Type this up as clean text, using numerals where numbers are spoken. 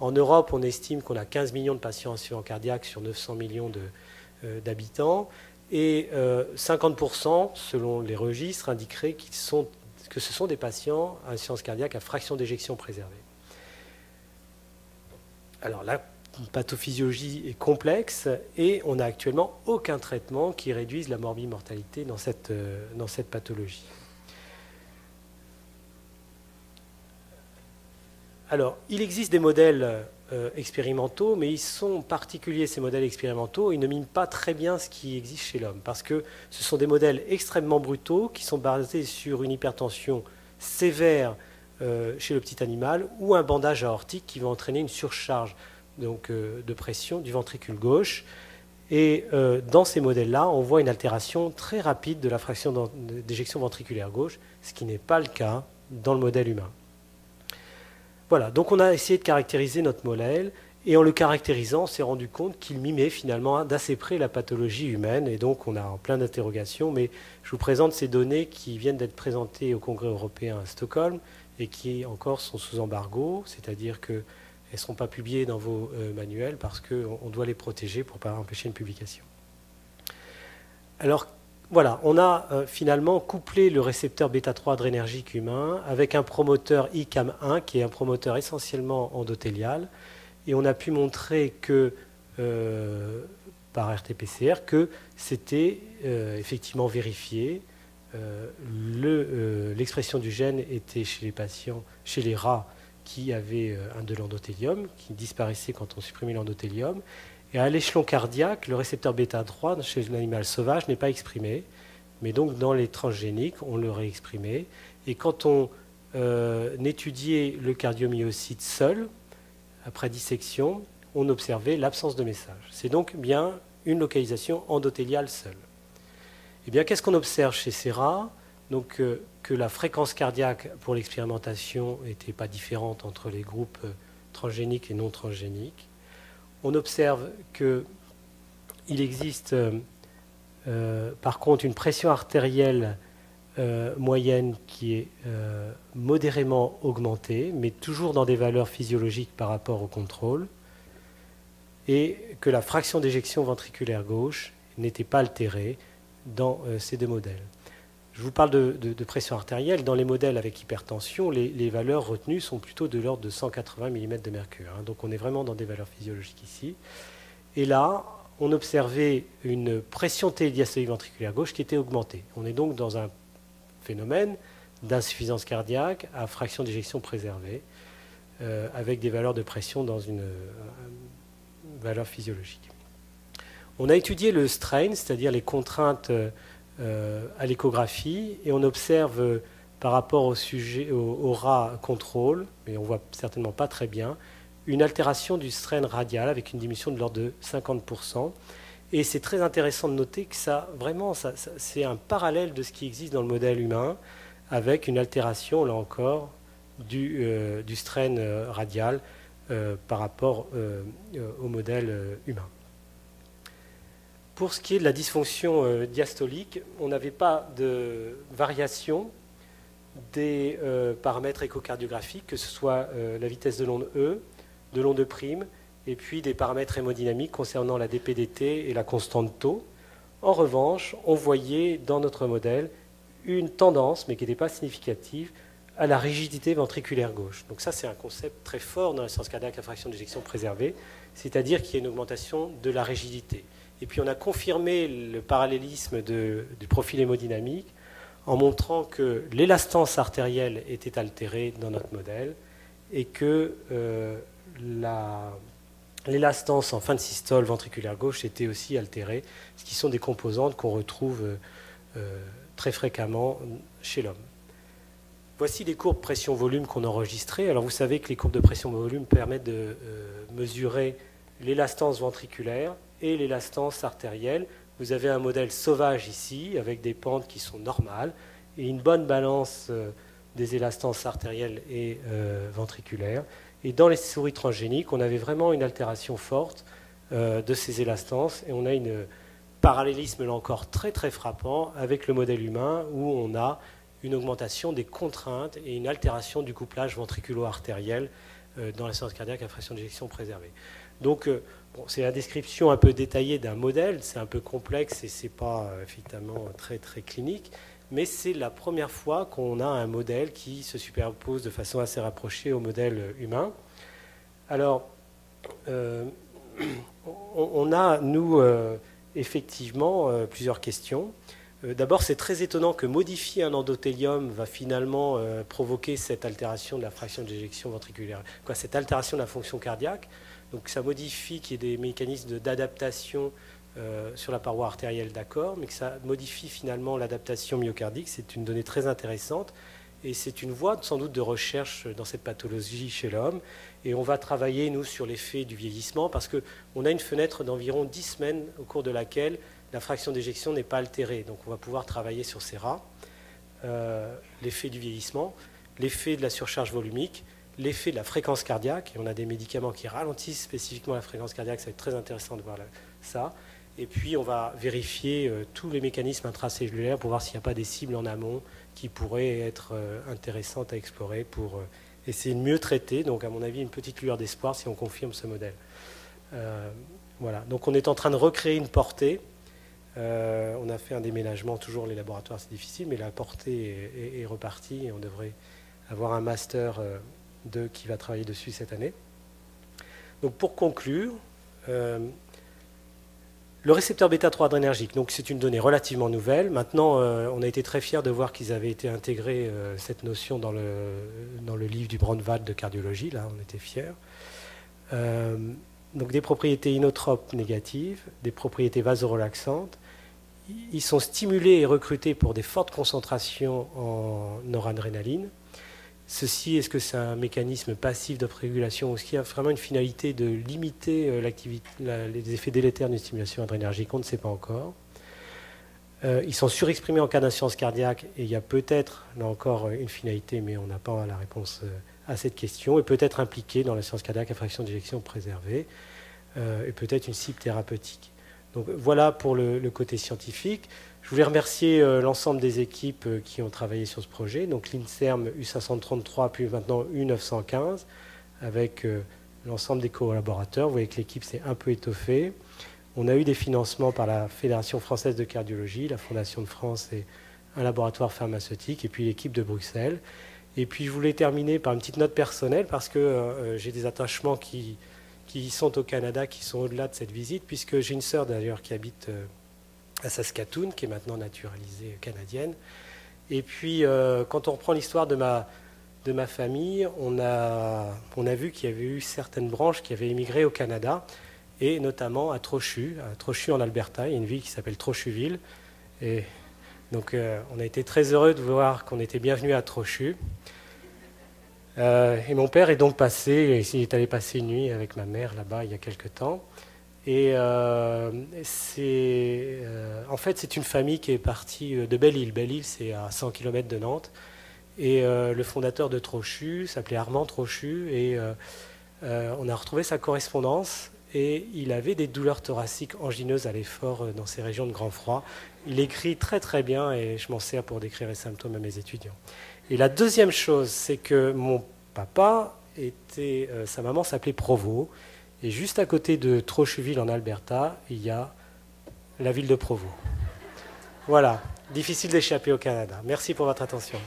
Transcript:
En Europe, on estime qu'on a 15 millions de patients insuffisants cardiaques sur 900 millions d'habitants. Et 50%, selon les registres, indiqueraient que ce sont des patients à insuffisance cardiaque à fraction d'éjection préservée. Alors la pathophysiologie est complexe et on n'a actuellement aucun traitement qui réduise la morbimortalité dans cette pathologie. Alors, il existe des modèles expérimentaux, mais ils sont particuliers, ces modèles expérimentaux. Ils ne miment pas très bien ce qui existe chez l'homme, parce que ce sont des modèles extrêmement brutaux qui sont basés sur une hypertension sévère chez le petit animal ou un bandage aortique qui va entraîner une surcharge de pression du ventricule gauche. Et dans ces modèles-là, on voit une altération très rapide de la fraction d'éjection ventriculaire gauche, ce qui n'est pas le cas dans le modèle humain. Voilà, donc on a essayé de caractériser notre modèle, et en le caractérisant, on s'est rendu compte qu'il mimait finalement d'assez près la pathologie humaine, et donc on a en plein d'interrogations, mais je vous présente ces données qui viennent d'être présentées au Congrès européen à Stockholm, et qui encore sont sous embargo, c'est-à-dire qu'elles ne seront pas publiées dans vos manuels, parce qu'on doit les protéger pour ne pas empêcher une publication. Alors, voilà, on a finalement couplé le récepteur bêta-3 adrénergique humain avec un promoteur ICAM1 qui est un promoteur essentiellement endothélial, et on a pu montrer que, par RT-PCR, que c'était effectivement vérifié. L'expression du gène était chez les patients, chez les rats qui avaient de l'endothélium, qui disparaissait quand on supprimait l'endothélium. Et à l'échelon cardiaque, le récepteur bêta-3 chez l'animal sauvage n'est pas exprimé, mais donc dans les transgéniques, on le réexprimait. Et quand on étudiait le cardiomyocyte seul, après dissection, on observait l'absence de message. C'est donc bien une localisation endothéliale seule. Eh bien, qu'est-ce qu'on observe chez ces rats? Donc, que la fréquence cardiaque pour l'expérimentation n'était pas différente entre les groupes transgéniques et non transgéniques. On observe qu'il existe par contre une pression artérielle moyenne qui est modérément augmentée, mais toujours dans des valeurs physiologiques par rapport au contrôle, et que la fraction d'éjection ventriculaire gauche n'était pas altérée dans ces deux modèles. Je vous parle de pression artérielle. Dans les modèles avec hypertension, les valeurs retenues sont plutôt de l'ordre de 180 mm de mercure. Donc on est vraiment dans des valeurs physiologiques ici. Et là, on observait une pression télédiastolique ventriculaire gauche qui était augmentée. On est donc dans un phénomène d'insuffisance cardiaque à fraction d'éjection préservée, avec des valeurs de pression dans une valeur physiologique. On a étudié le strain, c'est-à-dire les contraintes à l'échographie, et on observe par rapport au rat contrôle, mais on ne voit certainement pas très bien, une altération du strain radial avec une diminution de l'ordre de 50%. Et c'est très intéressant de noter que c'est un parallèle de ce qui existe dans le modèle humain, avec une altération, là encore, du strain radial par rapport au modèle humain. Pour ce qui est de la dysfonction diastolique, on n'avait pas de variation des paramètres échocardiographiques, que ce soit la vitesse de l'onde E, de l'onde prime, et puis des paramètres hémodynamiques concernant la DPDT et la constante taux. En revanche, on voyait dans notre modèle une tendance, mais qui n'était pas significative, à la rigidité ventriculaire gauche. Donc ça, c'est un concept très fort dans l'insuffisance cardiaque à fraction d'éjection préservée, c'est-à-dire qu'il y a une augmentation de la rigidité. Et puis on a confirmé le parallélisme du profil hémodynamique en montrant que l'élastance artérielle était altérée dans notre modèle et que l'élastance en fin de systole ventriculaire gauche était aussi altérée, ce qui sont des composantes qu'on retrouve très fréquemment chez l'homme. Voici les courbes pression-volume qu'on a enregistrées. Alors vous savez que les courbes de pression-volume permettent de mesurer l'élastance ventriculaire et l'élastance artérielle. Vous avez un modèle sauvage ici, avec des pentes qui sont normales, et une bonne balance des élastances artérielles et ventriculaires. Et dans les souris transgéniques, on avait vraiment une altération forte de ces élastances, et on a un parallélisme, là encore, très très frappant avec le modèle humain, où on a une augmentation des contraintes et une altération du couplage ventriculo-artériel dans l'insuffisance cardiaque à fraction d'éjection préservée. Donc, bon, c'est la description un peu détaillée d'un modèle, c'est un peu complexe et ce n'est pas effectivement très, très clinique, mais c'est la première fois qu'on a un modèle qui se superpose de façon assez rapprochée au modèle humain. Alors, on a, nous, effectivement, plusieurs questions. D'abord, c'est très étonnant que modifier un endothélium va finalement provoquer cette altération de la fraction d'éjection ventriculaire, cette altération de la fonction cardiaque. Donc ça modifie qu'il y ait des mécanismes d'adaptation sur la paroi artérielle, d'accord, mais que ça modifie finalement l'adaptation myocardique. C'est une donnée très intéressante et c'est une voie sans doute de recherche dans cette pathologie chez l'homme. Et on va travailler, nous, sur l'effet du vieillissement parce qu'on a une fenêtre d'environ 10 semaines au cours de laquelle la fraction d'éjection n'est pas altérée. Donc on va pouvoir travailler sur ces rats, l'effet du vieillissement, l'effet de la surcharge volumique, l'effet de la fréquence cardiaque. Et on a des médicaments qui ralentissent spécifiquement la fréquence cardiaque. Ça va être très intéressant de voir ça. Et puis on va vérifier tous les mécanismes intracellulaires pour voir s'il n'y a pas des cibles en amont qui pourraient être intéressantes à explorer pour essayer de mieux traiter. Donc à mon avis, une petite lueur d'espoir si on confirme ce modèle. Voilà. Donc on est en train de recréer une portée. On a fait un déménagement, toujours les laboratoires c'est difficile, mais la portée est repartie et on devrait avoir un master 2 qui va travailler dessus cette année. Donc pour conclure, le récepteur bêta-3 adrénergique, donc c'est une donnée relativement nouvelle. Maintenant, on a été très fiers de voir qu'ils avaient été intégrés, cette notion, dans le livre du Braunwald de cardiologie. Là, on était fiers. Donc des propriétés inotropes négatives, des propriétés vasorelaxantes. Ils sont stimulés et recrutés pour des fortes concentrations en noradrénaline. Ceci, est-ce que c'est un mécanisme passif d'uprégulation ou est-ce qu'il y a vraiment une finalité de limiter les effets délétères d'une stimulation adrénergique? On ne sait pas encore. Ils sont surexprimés en cas d'insuffisance cardiaque et il y a peut-être, là encore, une finalité, mais on n'a pas la réponse à cette question, et peut-être impliqués dans l'insuffisance cardiaque à fraction d'éjection préservée, et peut-être une cible thérapeutique. Donc voilà pour le côté scientifique. Je voulais remercier l'ensemble des équipes qui ont travaillé sur ce projet, donc l'INSERM U533 puis maintenant U915, avec l'ensemble des collaborateurs. Vous voyez que l'équipe s'est un peu étoffée. On a eu des financements par la Fédération française de cardiologie, la Fondation de France et un laboratoire pharmaceutique, et puis l'équipe de Bruxelles. Et puis je voulais terminer par une petite note personnelle, parce que j'ai des attachements qui sont au Canada, qui sont au-delà de cette visite, puisque j'ai une sœur d'ailleurs qui habite à Saskatoon, qui est maintenant naturalisée canadienne. Et puis, quand on reprend l'histoire de ma famille, on a vu qu'il y avait eu certaines branches qui avaient émigré au Canada, et notamment à Trochu en Alberta. Il y a une ville qui s'appelle Trochuville. Et donc, on a été très heureux de voir qu'on était bienvenus à Trochu. Et mon père est donc passé, il est allé passer une nuit avec ma mère là-bas il y a quelque temps. Et en fait, c'est une famille qui est partie de Belle-Île. Belle-Île, c'est à 100 km de Nantes. Et le fondateur de Trochu s'appelait Armand Trochu. Et on a retrouvé sa correspondance. Et il avait des douleurs thoraciques angineuses à l'effort dans ces régions de grand froid. Il écrit très très bien et je m'en sers pour décrire les symptômes à mes étudiants. Et la deuxième chose, c'est que mon papa sa maman s'appelait Provo. Et juste à côté de Trochuville en Alberta, il y a la ville de Provo. Voilà, difficile d'échapper au Canada. Merci pour votre attention.